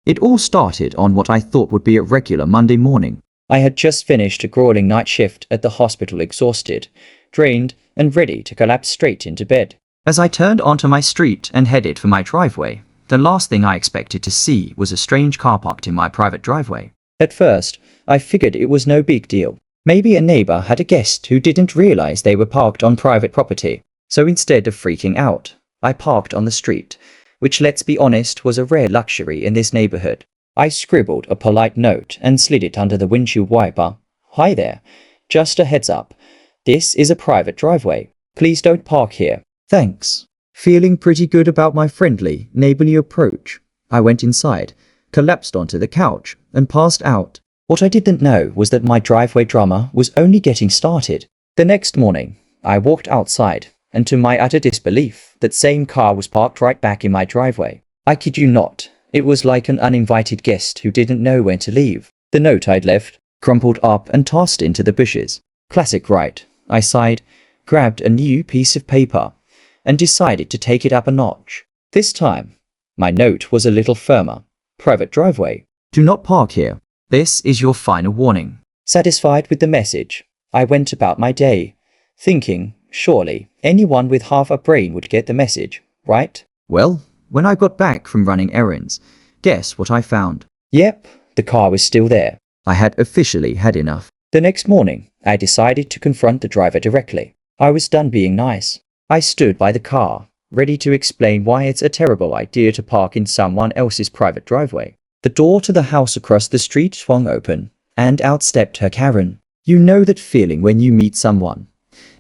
It all started on what I thought would be a regular Monday morning. I had just finished a grueling night shift at the hospital, exhausted, drained, and ready to collapse straight into bed. As I turned onto my street and headed for my driveway, the last thing I expected to see was a strange car parked in my private driveway. At first, I figured it was no big deal. Maybe a neighbor had a guest who didn't realize they were parked on private property. So instead of freaking out, I parked on the street, which, let's be honest, was a rare luxury in this neighborhood. I scribbled a polite note and slid it under the windshield wiper. "Hi there. Just a heads up. This is a private driveway. Please don't park here. Thanks." Feeling pretty good about my friendly, neighborly approach, I went inside, collapsed onto the couch, and passed out. What I didn't know was that my driveway drama was only getting started. The next morning, I walked outside, and to my utter disbelief, that same car was parked right back in my driveway. I kid you not, it was like an uninvited guest who didn't know when to leave. The note I'd left, crumpled up and tossed into the bushes. Classic, right? I sighed, grabbed a new piece of paper, and decided to take it up a notch. This time, my note was a little firmer. Private driveway. Do not park here. This is your final warning. Satisfied with the message, I went about my day, thinking, surely anyone with half a brain would get the message, right? Well, when I got back from running errands, guess what I found? Yep, the car was still there. I had officially had enough. The next morning, I decided to confront the driver directly. I was done being nice. I stood by the car, ready to explain why it's a terrible idea to park in someone else's private driveway. The door to the house across the street swung open, and out stepped her Karen. You know that feeling when you meet someone,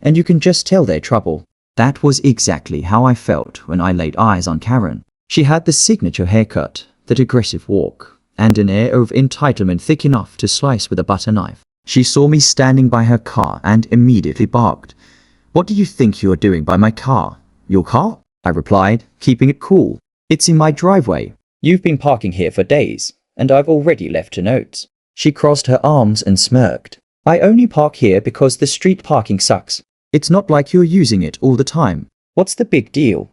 and you can just tell they're trouble. That was exactly how I felt when I laid eyes on Karen. She had the signature haircut, that aggressive walk, and an air of entitlement thick enough to slice with a butter knife. She saw me standing by her car and immediately barked. "What do you think you're doing by my car?" "Your car?" I replied, keeping it cool. "It's in my driveway. You've been parking here for days, and I've already left her notes." She crossed her arms and smirked. "I only park here because the street parking sucks. It's not like you're using it all the time. What's the big deal?"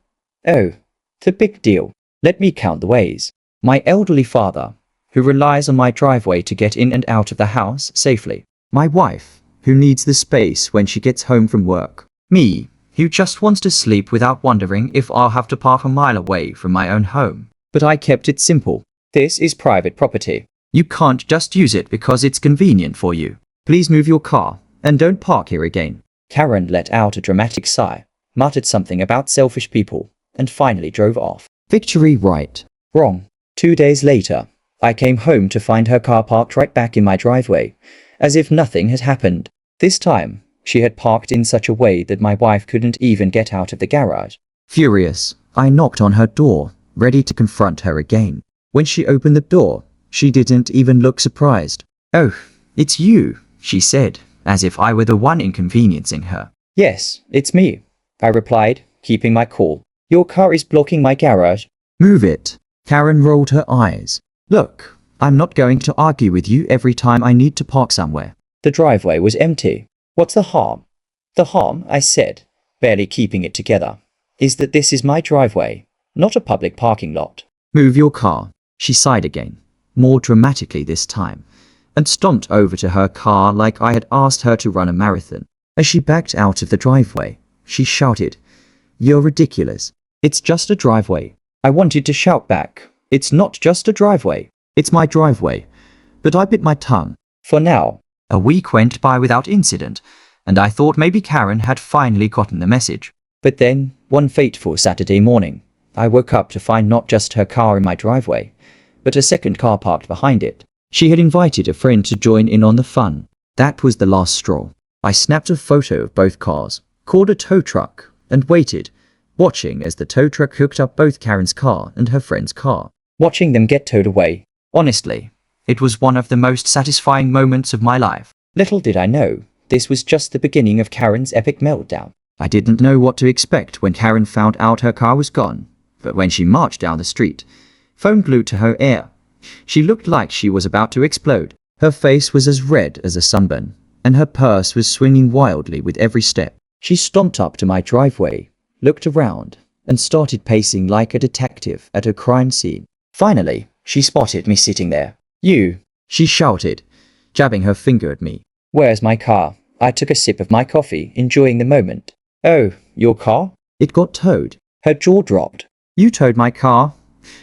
"Oh, the big deal. Let me count the ways. My elderly father, who relies on my driveway to get in and out of the house safely. My wife, who needs the space when she gets home from work. Me, who just wants to sleep without wondering if I'll have to park a mile away from my own home. But I kept it simple. This is private property. You can't just use it because it's convenient for you. Please move your car, and don't park here again." Karen let out a dramatic sigh, muttered something about selfish people, and finally drove off. Victory, right? Wrong. 2 days later, I came home to find her car parked right back in my driveway, as if nothing had happened. This time, she had parked in such a way that my wife couldn't even get out of the garage. Furious, I knocked on her door, ready to confront her again. When she opened the door, she didn't even look surprised. "Oh, it's you," she said, as if I were the one inconveniencing her. "Yes, it's me," I replied, keeping my cool. "Your car is blocking my garage." "Move it." Karen rolled her eyes. "Look, I'm not going to argue with you every time I need to park somewhere." The driveway was empty. "What's the harm?" "The harm," I said, barely keeping it together, "is that this is my driveway, not a public parking lot." "Move your car," she sighed again, more dramatically this time, and stomped over to her car like I had asked her to run a marathon. As she backed out of the driveway, she shouted, "You're ridiculous. It's just a driveway." I wanted to shout back, "It's not just a driveway. It's my driveway." But I bit my tongue. For now, a week went by without incident, and I thought maybe Karen had finally gotten the message. But then, one fateful Saturday morning, I woke up to find not just her car in my driveway, but a second car parked behind it. She had invited a friend to join in on the fun. That was the last straw. I snapped a photo of both cars, called a tow truck, and waited, watching as the tow truck hooked up both Karen's car and her friend's car. Watching them get towed away. Honestly, it was one of the most satisfying moments of my life. Little did I know, this was just the beginning of Karen's epic meltdown. I didn't know what to expect when Karen found out her car was gone, but when she marched down the street, phone glued to her ear, she looked like she was about to explode. Her face was as red as a sunburn, and her purse was swinging wildly with every step. She stomped up to my driveway, looked around, and started pacing like a detective at a crime scene. Finally, she spotted me sitting there. "You," she shouted, jabbing her finger at me. "Where's my car?" I took a sip of my coffee, enjoying the moment. "Oh, your car?" "It got towed." Her jaw dropped. "You towed my car?"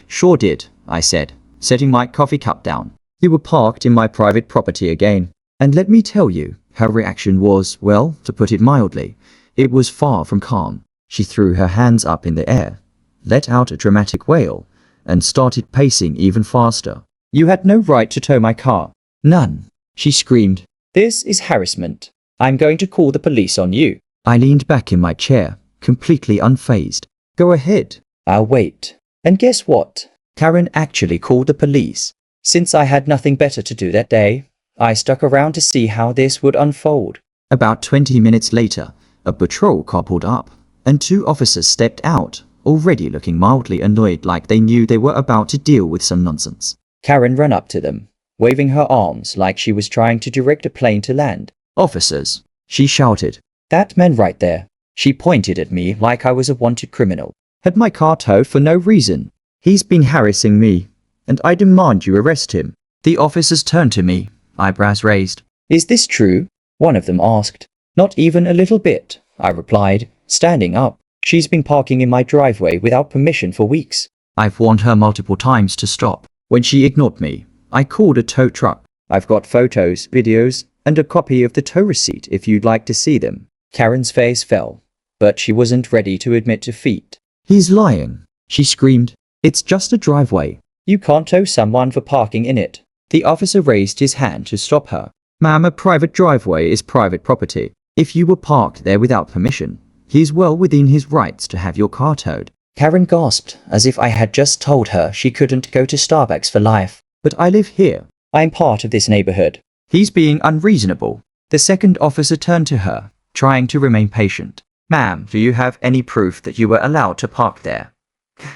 "Sure did," I said, setting my coffee cup down. "You were parked in my private property again. And let me tell you, her reaction was, well, to put it mildly, it was far from calm. She threw her hands up in the air, let out a dramatic wail, and started pacing even faster. "You had no right to tow my car." "None," she screamed. "This is harassment. I'm going to call the police on you." I leaned back in my chair, completely unfazed. "Go ahead. I'll wait." And guess what? Karen actually called the police. Since I had nothing better to do that day, I stuck around to see how this would unfold. About 20 minutes later, a patrol car pulled up, and 2 officers stepped out, already looking mildly annoyed, like they knew they were about to deal with some nonsense. Karen ran up to them, waving her arms like she was trying to direct a plane to land. "Officers," she shouted. "That man right there." She pointed at me like I was a wanted criminal. "Had my car towed for no reason. He's been harassing me, and I demand you arrest him." The officers turned to me, eyebrows raised. "Is this true?" one of them asked. "Not even a little bit," I replied, standing up. "She's been parking in my driveway without permission for weeks. I've warned her multiple times to stop. When she ignored me, I called a tow truck. I've got photos, videos, and a copy of the tow receipt if you'd like to see them." Karen's face fell, but she wasn't ready to admit defeat. "He's lying," she screamed. "It's just a driveway. You can't tow someone for parking in it." The officer raised his hand to stop her. "Ma'am, a private driveway is private property. If you were parked there without permission, he's well within his rights to have your car towed." Karen gasped, as if I had just told her she couldn't go to Starbucks for life. "But I live here. I'm part of this neighborhood." "He's being unreasonable." The second officer turned to her, trying to remain patient. "Ma'am, do you have any proof that you were allowed to park there?"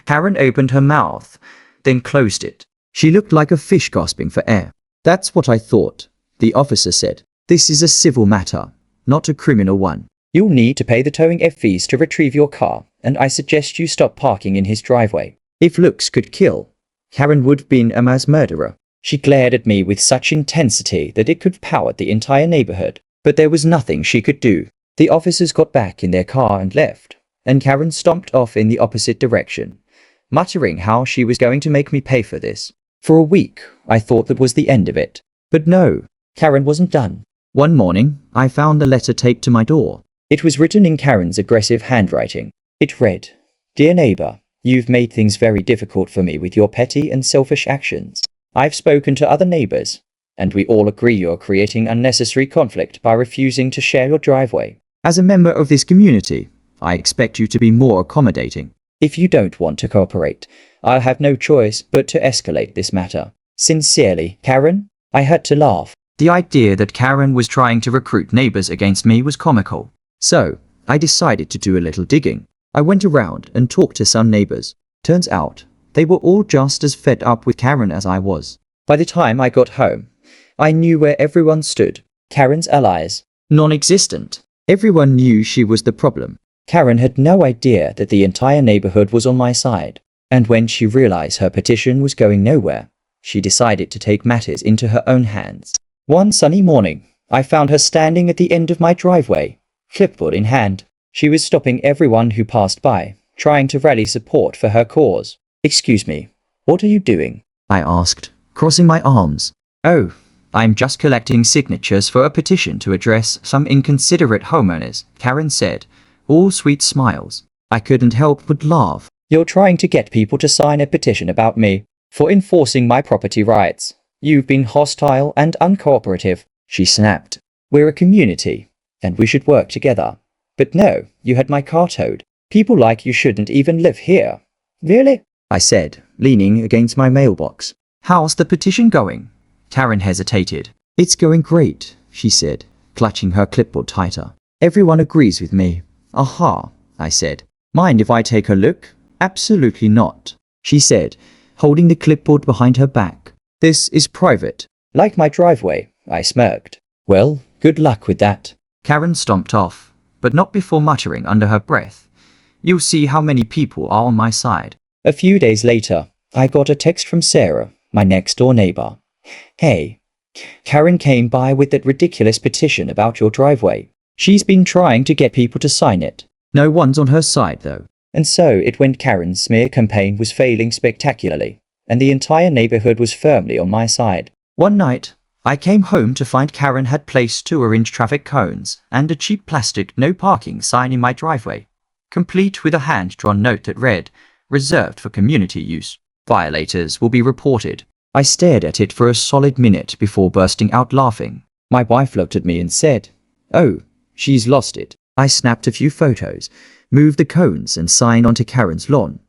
Karen opened her mouth, then closed it. She looked like a fish gasping for air. "That's what I thought," the officer said. "This is a civil matter, not a criminal one. You'll need to pay the towing fees to retrieve your car, and I suggest you stop parking in his driveway." If looks could kill, Karen would have been a mass murderer. She glared at me with such intensity that it could have powered the entire neighborhood. But there was nothing she could do. The officers got back in their car and left, and Karen stomped off in the opposite direction, muttering how she was going to make me pay for this. For a week, I thought that was the end of it. But no, Karen wasn't done. One morning, I found a letter taped to my door. It was written in Karen's aggressive handwriting. It read, "Dear neighbor, you've made things very difficult for me with your petty and selfish actions. I've spoken to other neighbors, and we all agree you're creating unnecessary conflict by refusing to share your driveway. As a member of this community, I expect you to be more accommodating. If you don't want to cooperate, I'll have no choice but to escalate this matter. Sincerely, Karen." I had to laugh. The idea that Karen was trying to recruit neighbors against me was comical. So, I decided to do a little digging. I went around and talked to some neighbors. Turns out, they were all just as fed up with Karen as I was. By the time I got home, I knew where everyone stood. Karen's allies, non-existent. Everyone knew she was the problem. Karen had no idea that the entire neighborhood was on my side. And when she realized her petition was going nowhere, she decided to take matters into her own hands. One sunny morning, I found her standing at the end of my driveway, clipboard in hand. She was stopping everyone who passed by, trying to rally support for her cause. "Excuse me, what are you doing?" I asked, crossing my arms. "Oh, I'm just collecting signatures for a petition to address some inconsiderate homeowners," Karen said, all sweet smiles. I couldn't help but laugh. "You're trying to get people to sign a petition about me for enforcing my property rights. You've been hostile and uncooperative," she snapped. "We're a community, and we should work together. But no, you had my car towed. People like you shouldn't even live here." "Really?" I said, leaning against my mailbox. "How's the petition going?" Karen hesitated. "It's going great," she said, clutching her clipboard tighter. "Everyone agrees with me." "Aha," I said. "Mind if I take a look?" "Absolutely not," she said, holding the clipboard behind her back. "This is private." "Like my driveway," I smirked. "Well, good luck with that." Karen stomped off, but not before muttering under her breath, "You'll see how many people are on my side." A few days later, I got a text from Sarah, my next-door neighbor. Hey, Karen came by with that ridiculous petition about your driveway. She's been trying to get people to sign it. No one's on her side, though. And so it went. Karen's smear campaign was failing spectacularly, and the entire neighborhood was firmly on my side. One night, I came home to find Karen had placed 2 orange traffic cones and a cheap plastic no parking sign in my driveway, complete with a hand-drawn note that read, "Reserved for community use. Violators will be reported." I stared at it for a solid minute before bursting out laughing. My wife looked at me and said, "Oh, she's lost it." I snapped a few photos, moved the cones and sign onto Karen's lawn,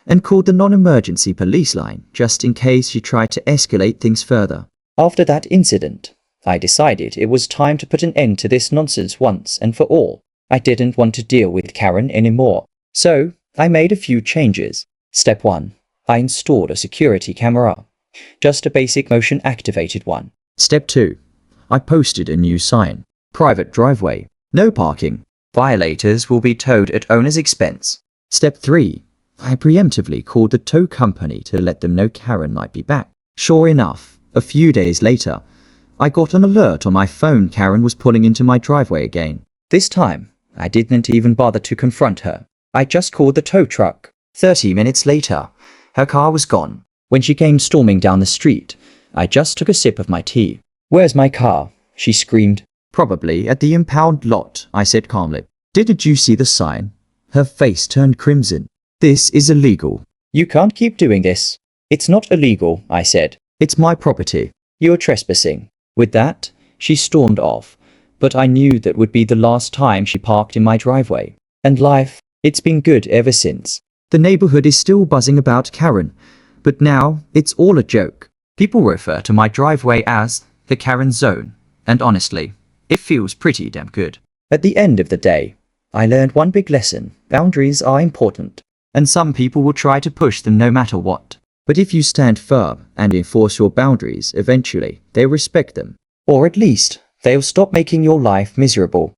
and called the non-emergency police line just in case she tried to escalate things further. After that incident, I decided it was time to put an end to this nonsense once and for all. I didn't want to deal with Karen anymore, so I made a few changes. Step 1. I installed a security camera. Just a basic motion-activated one. Step 2. I posted a new sign. Private driveway. No parking. Violators will be towed at owner's expense. Step 3. I preemptively called the tow company to let them know Karen might be back. Sure enough, a few days later, I got an alert on my phone Karen was pulling into my driveway again. This time, I didn't even bother to confront her. I just called the tow truck. 30 minutes later, her car was gone. When she came storming down the street, I just took a sip of my tea. "Where's my car?" she screamed. "Probably at the impound lot," I said calmly. "Didn't you see the sign?" Her face turned crimson. "This is illegal." "You can't keep doing this." "It's not illegal," I said. "It's my property." "You're trespassing." With that, she stormed off, but I knew that would be the last time she parked in my driveway. And life, it's been good ever since. The neighborhood is still buzzing about Karen, but now it's all a joke. People refer to my driveway as the Karen zone, and honestly, it feels pretty damn good. At the end of the day, I learned one big lesson: boundaries are important, and some people will try to push them no matter what. But if you stand firm and enforce your boundaries, eventually they'll respect them. Or at least, they'll stop making your life miserable.